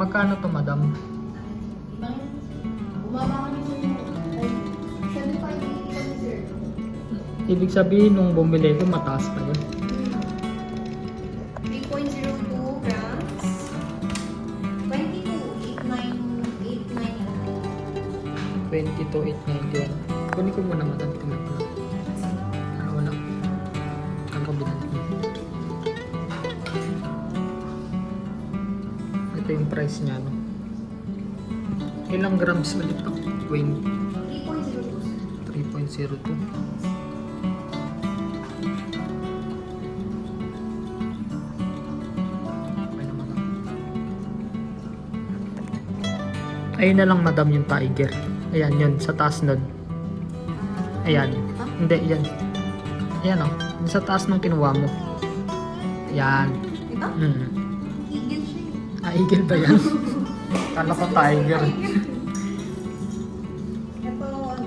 Magkano to, madam? Bumaba kami sa inyo. Ay, 75 kami, sir. Ibig sabihin, nung bumili ko, mataas pa yun. 3.02 grams. 22,891. Kunin ko muna, madam. Tingnan ko lang. Ano, wala. Ang kabilang. Ito yung price niya, no? Ilang grams ulit to? 20. 3.02. 3.02. Okay na, madam. Ayun na lang, madam, yung tiger. Ayan, yun. Sa taas nun. Ayan. Hindi, yan. Ayan, oh. Sa taas nung kinuha mo. Ayan. Diba? Eagle siya eh. Ah, eagle ba yan? Kala ko tiger. Ito, ano?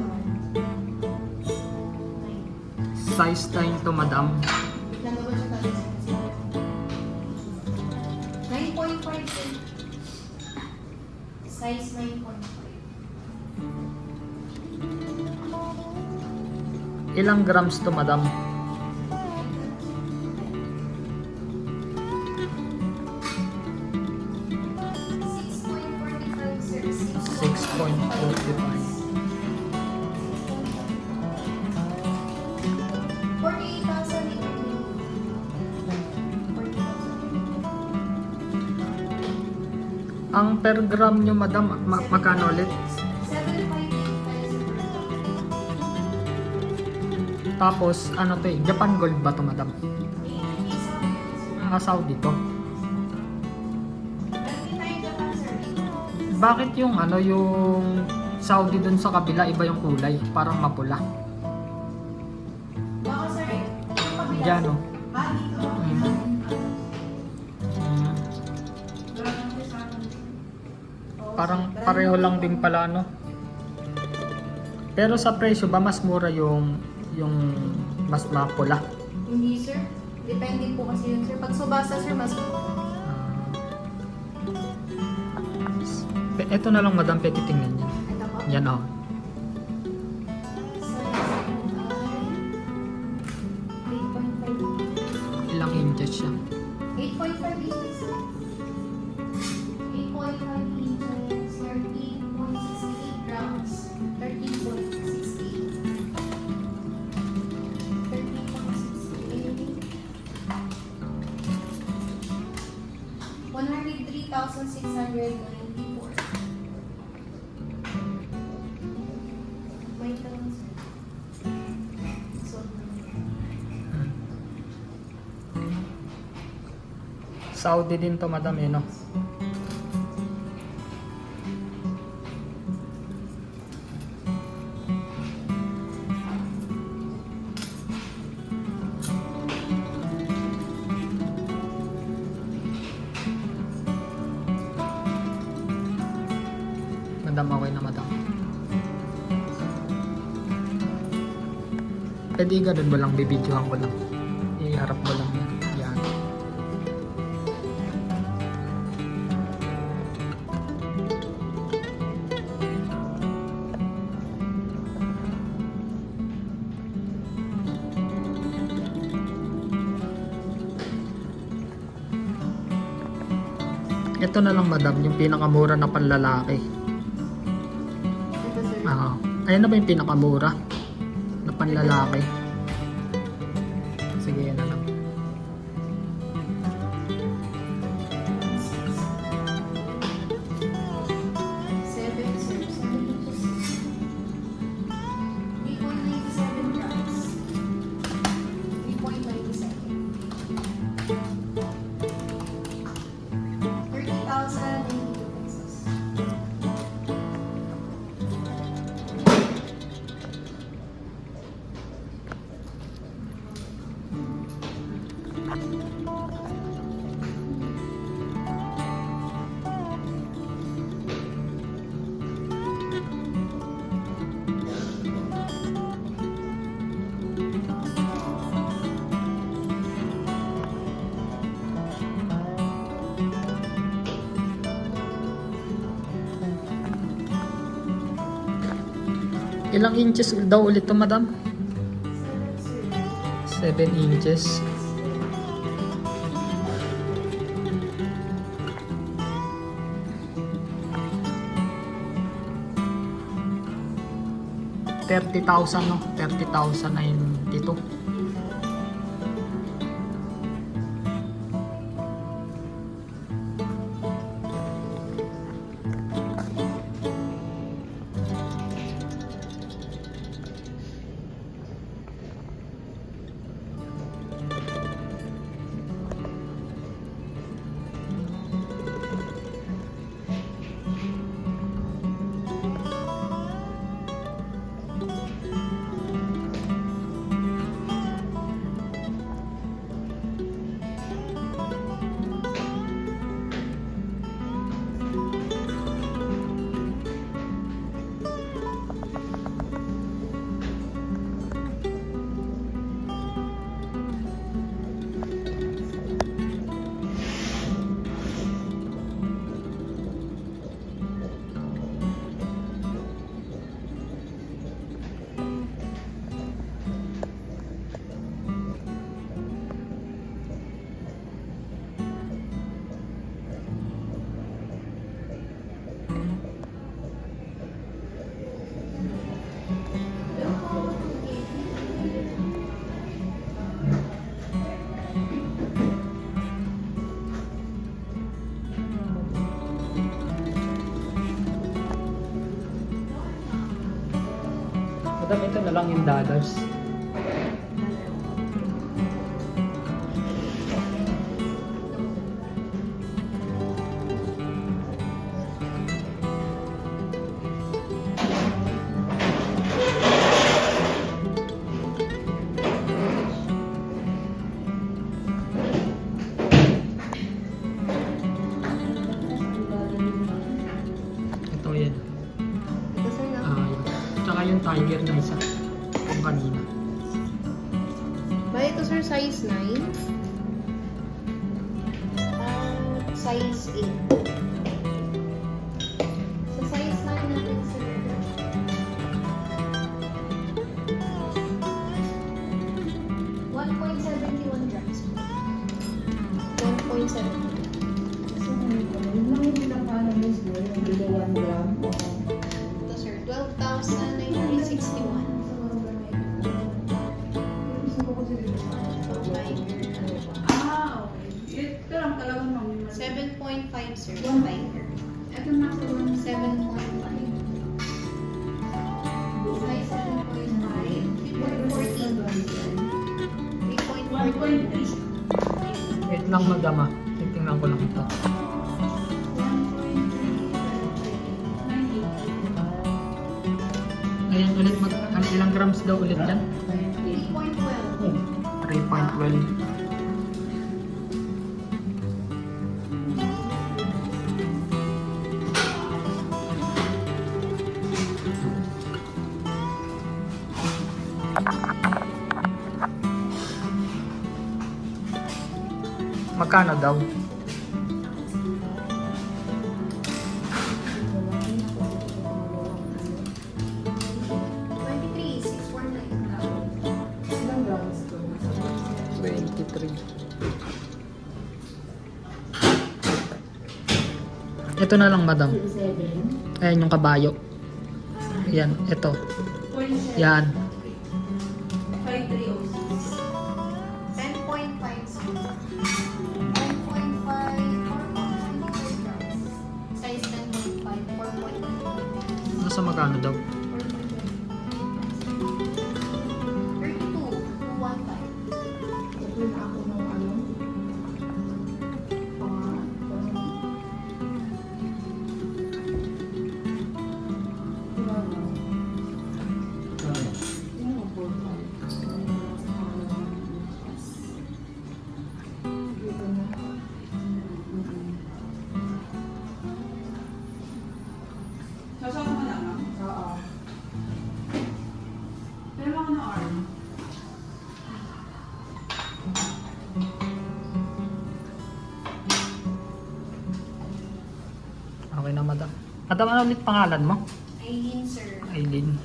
Size 9 to, madam. Ilan ba siya tayo? 9.5 eh. Size 9.5. Ilang grams to, madam? 6.45, sir. 6.45. 48,000. Ang per gram nyo, madam, magkano ulit? 758. Tapos, ano to eh? Japan Gold ba to, madam? Saudi to. Bakit yung ano, yung Saudi dun sa kabila, iba yung kulay? Parang mapula. Baka sir, Diyan, no? dito. Parang pareho lang din pala, no? Pero sa presyo ba, mas mura yung mas mapula? Hindi sir. Depende po kasi yun sir. Pag subasa sir, mas Ito na lang, madam, pwede tingnan yan. ito po. Yan, oh. Ilang inches siya? 8.5 inches. 8.5 inches. 13.68 grams. 103,694. Wait lang sir. So, Saudi din to, madam, eh, no? Madam, okay na, madam. Pwede ganun mo lang, bibidyohan ko lang. Iharap mo lang yan. Yan. Ito na lang, madam, yung pinakamura na panlalaki. ito sir. Ayan na ba yung pinakamura na panlalaki? Sige, yan na lang. Seven, sir. 7 inches. 3.97 grams. 3.97. 30,082 pesos. Ilang inches daw ulit to, madam? 7, sir. 7 inches. $30,000 no? 30,000 na yung dito. Madam, ito na lang yung daggers. Ito yan. Ito, sir, no? Yun. Tsaka yung tiger na isa. Yung kanina. Bali ito, sir, size 9. Size 8. Sa size 9 natin, sir. 1.71 grams. 1.71. Ito, sir, 12,961. Ah, okay. Ito lang talagang mamimali. 7.5, sir. One. Tiger. Ito nasa 7.5. Size 7.5. 3.14. 3.14. Wait lang, madam ah. Titingnan ko lang ito. 1.3. Ayan ulit, ilang grams daw ulit yan? 3.12. 3.12. Magkano daw? 23. Ito na lang, madam. Ayan yung kabayo. Ayan, ito. Yan. 5306. 10.5, sir. 10.5. 4.5 grams. Size 10.5. 4.5. Nasa magkano daw? 32.15. Sasama mo lang, ma'am? Oo. Pero ako na arm. Okay na, madam. Madam, ano ulit pangalan mo? Aileen, sir. Aileen.